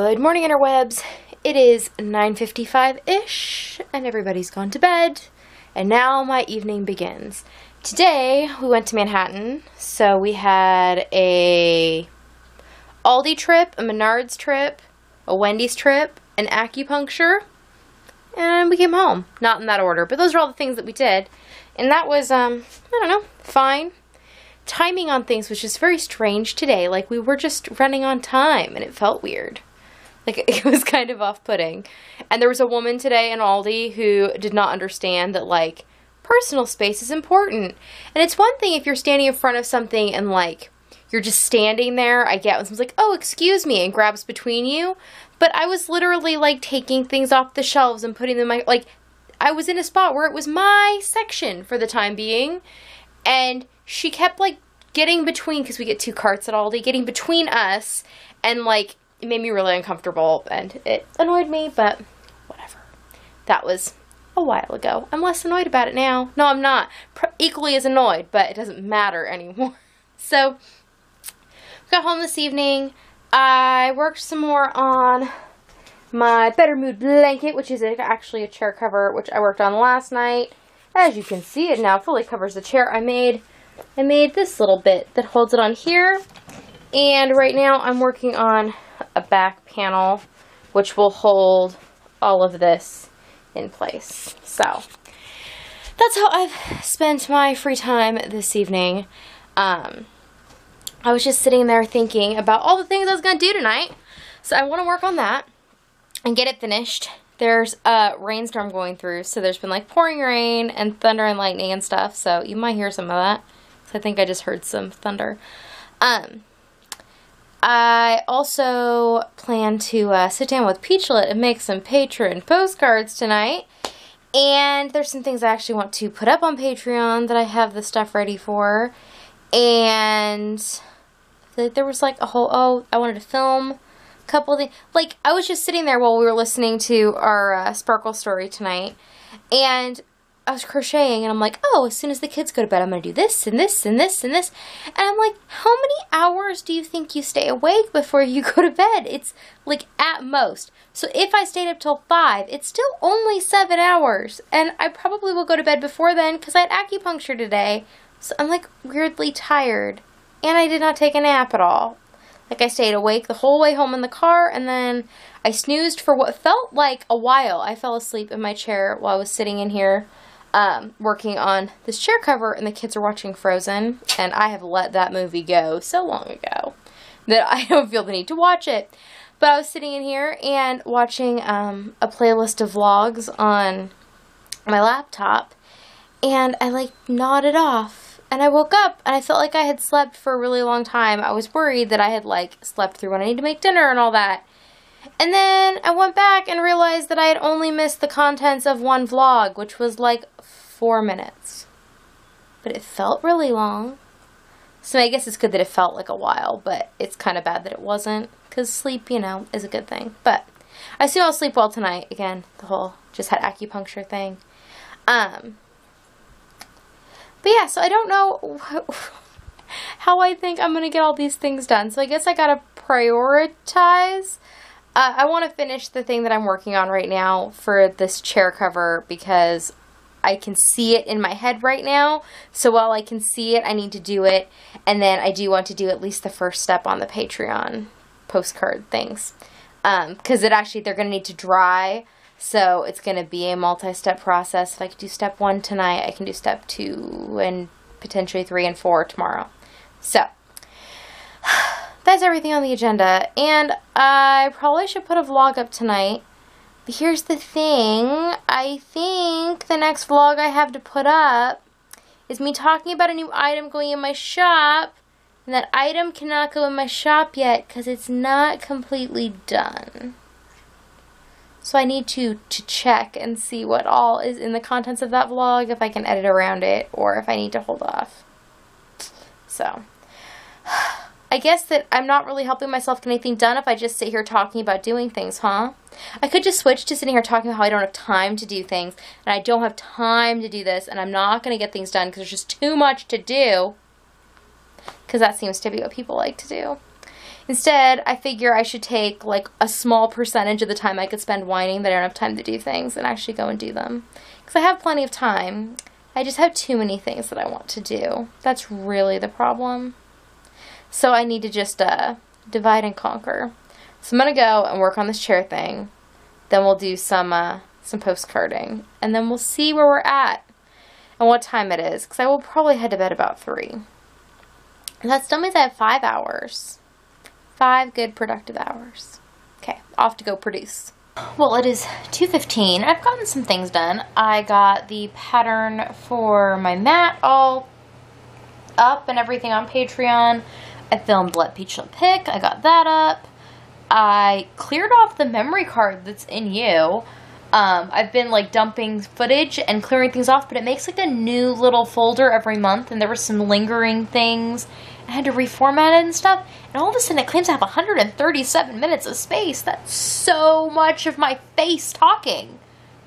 Good morning, interwebs. It is 9:55-ish, and everybody's gone to bed, and now my evening begins. Today, we went to Manhattan, so we had a Aldi trip, a Menards trip, a Wendy's trip, an acupuncture, and we came home. Not in that order, but those are all the things that we did, and that was, I don't know, fine. Timing on things was just very strange today. Like, we were just running on time, and it felt weird. Like, it was kind of off-putting. And there was a woman today in Aldi who did not understand that, like, personal space is important. And it's one thing if you're standing in front of something and, like, you're just standing there. I get when someone's like, oh, excuse me, and grabs between you. But I was literally, like, taking things off the shelves and putting them, like, I was in a spot where it was my section for the time being. And she kept, like, getting between, because we get two carts at Aldi, getting between us, and, like, it made me really uncomfortable, and it annoyed me, but whatever. That was a while ago. I'm less annoyed about it now. No, I'm not. Equally as annoyed, but it doesn't matter anymore. So, got home this evening. I worked some more on my Better Mood blanket, which is actually a chair cover, which I worked on last night. As you can see, it now fully covers the chair. I made this little bit that holds it on here, and right now I'm working on a back panel which will hold all of this in place. So that's how I've spent my free time this evening. I was just sitting there thinking about all the things I was going to do tonight, so I want to work on that and get it finished. There's a rainstorm going through, so there's been like pouring rain and thunder and lightning and stuff, so you might hear some of that. So I think I just heard some thunder. I also plan to sit down with Peachlet and make some patron postcards tonight. And there's some things I actually want to put up on Patreon that I have the stuff ready for. And there was like a whole, I wanted to film a couple of things. Like, I was just sitting there while we were listening to our Sparkle story tonight. And I was crocheting, and I'm like, oh, as soon as the kids go to bed, I'm going to do this, and this, and this, and this. And I'm like, how many hours do you think you stay awake before you go to bed? It's, like, at most. So if I stayed up till 5, it's still only 7 hours. And I probably will go to bed before then, because I had acupuncture today. So I'm, like, weirdly tired. And I did not take a nap at all. Like, I stayed awake the whole way home in the car, and then I snoozed for what felt like a while. I fell asleep in my chair while I was sitting in here. Working on this chair cover, and the kids are watching Frozen, and I have let that movie go so long ago that I don't feel the need to watch it. But I was sitting in here and watching a playlist of vlogs on my laptop, and I like nodded off, and I woke up, and I felt like I had slept for a really long time. I was worried that I had like slept through when I need to make dinner and all that. And then I went back and realized that I had only missed the contents of one vlog, which was like 4 minutes. But it felt really long. So I guess it's good that it felt like a while, but it's kind of bad that it wasn't, because sleep, you know, is a good thing. But I assume I'll sleep well tonight. Again, the whole just had acupuncture thing. But yeah, so I don't know how I think I'm going to get all these things done. So I guess I got to prioritize. I want to finish the thing that I'm working on right now for this chair cover, because I can see it in my head right now. So while I can see it, I need to do it. And then I do want to do at least the first step on the Patreon postcard things. Because they're going to need to dry. So it's going to be a multi-step process. If I could do step 1 tonight, I can do step 2 and potentially 3 and 4 tomorrow. So that's everything on the agenda, and I probably should put a vlog up tonight, but here's the thing. I think the next vlog I have to put up is me talking about a new item going in my shop, and that item cannot go in my shop yet because it's not completely done. So I need to check and see what all is in the contents of that vlog, if I can edit around it, or if I need to hold off. So I guess that I'm not really helping myself get anything done if I just sit here talking about doing things, huh? I could just switch to sitting here talking about how I don't have time to do things, and I don't have time to do this, and I'm not going to get things done because there's just too much to do. Because that seems to be what people like to do. Instead, I figure I should take like a small percentage of the time I could spend whining that I don't have time to do things and actually go and do them. Because I have plenty of time. I just have too many things that I want to do. That's really the problem. So I need to just divide and conquer. So I'm going to go and work on this chair thing. Then we'll do some postcarding. And then we'll see where we're at and what time it is. Because I will probably head to bed about 3. And that still means I have 5 hours. 5 good productive hours. Okay, off to go produce. Well, it is 2:15. I've gotten some things done. I got the pattern for my mat all up and everything on Patreon. I filmed Let Peach Pick. I got that up. I cleared off the memory card that's in You. I've been like dumping footage and clearing things off, but it makes like a new little folder every month, and there were some lingering things. I had to reformat it and stuff, and all of a sudden it claims I have 137 minutes of space. That's so much of my face talking.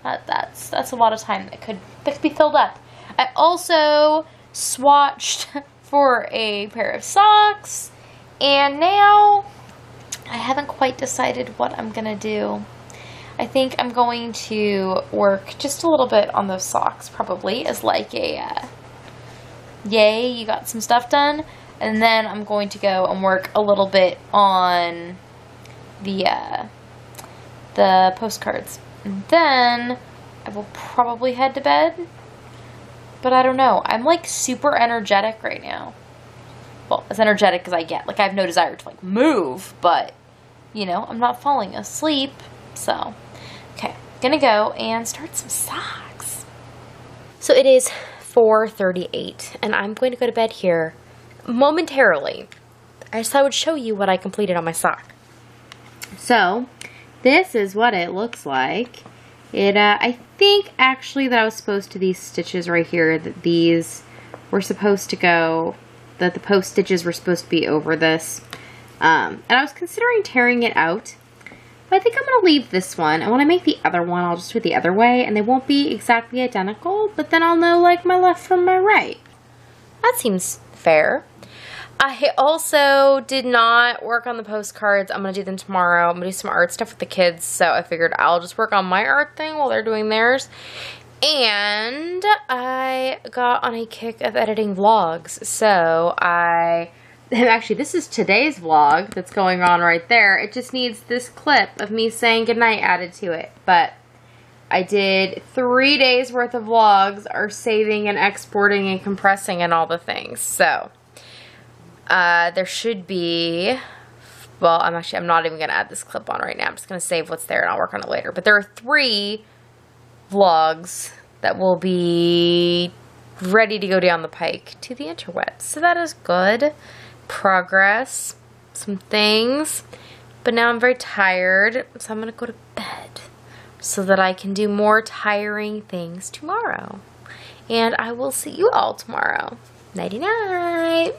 That's a lot of time that could be filled up. I also swatched for a pair of socks, and now I haven't quite decided what I'm gonna do. I think I'm going to work just a little bit on those socks, probably as like a yay, you got some stuff done. And then I'm going to go and work a little bit on the postcards. And then I will probably head to bed. But I don't know. I'm like super energetic right now. Well, as energetic as I get. Like I have no desire to like move, but you know, I'm not falling asleep. So, okay, gonna go and start some socks. So it is 4:38 and I'm going to go to bed here momentarily. I just thought I would show you what I completed on my sock. So this is what it looks like. I think actually that I was supposed to, these stitches right here, that these were supposed to go, that the post stitches were supposed to be over this. And I was considering tearing it out, but I think I'm going to leave this one. And when I make the other one, I'll just do it the other way, and they won't be exactly identical, but then I'll know like my left from my right. That seems fair. I also did not work on the postcards. I'm going to do them tomorrow. I'm going to do some art stuff with the kids, so I figured I'll just work on my art thing while they're doing theirs. And I got on a kick of editing vlogs, so actually, this is today's vlog that's going on right there. It just needs this clip of me saying goodnight added to it, but I did 3 days worth of vlogs, are saving and exporting and compressing and all the things, so there should be, well, I'm not even going to add this clip on right now. I'm just going to save what's there and I'll work on it later. But there are 3 vlogs that will be ready to go down the pike to the interwebs. So that is good progress, some things. But now I'm very tired, so I'm going to go to bed so that I can do more tiring things tomorrow. And I will see you all tomorrow. Nighty night.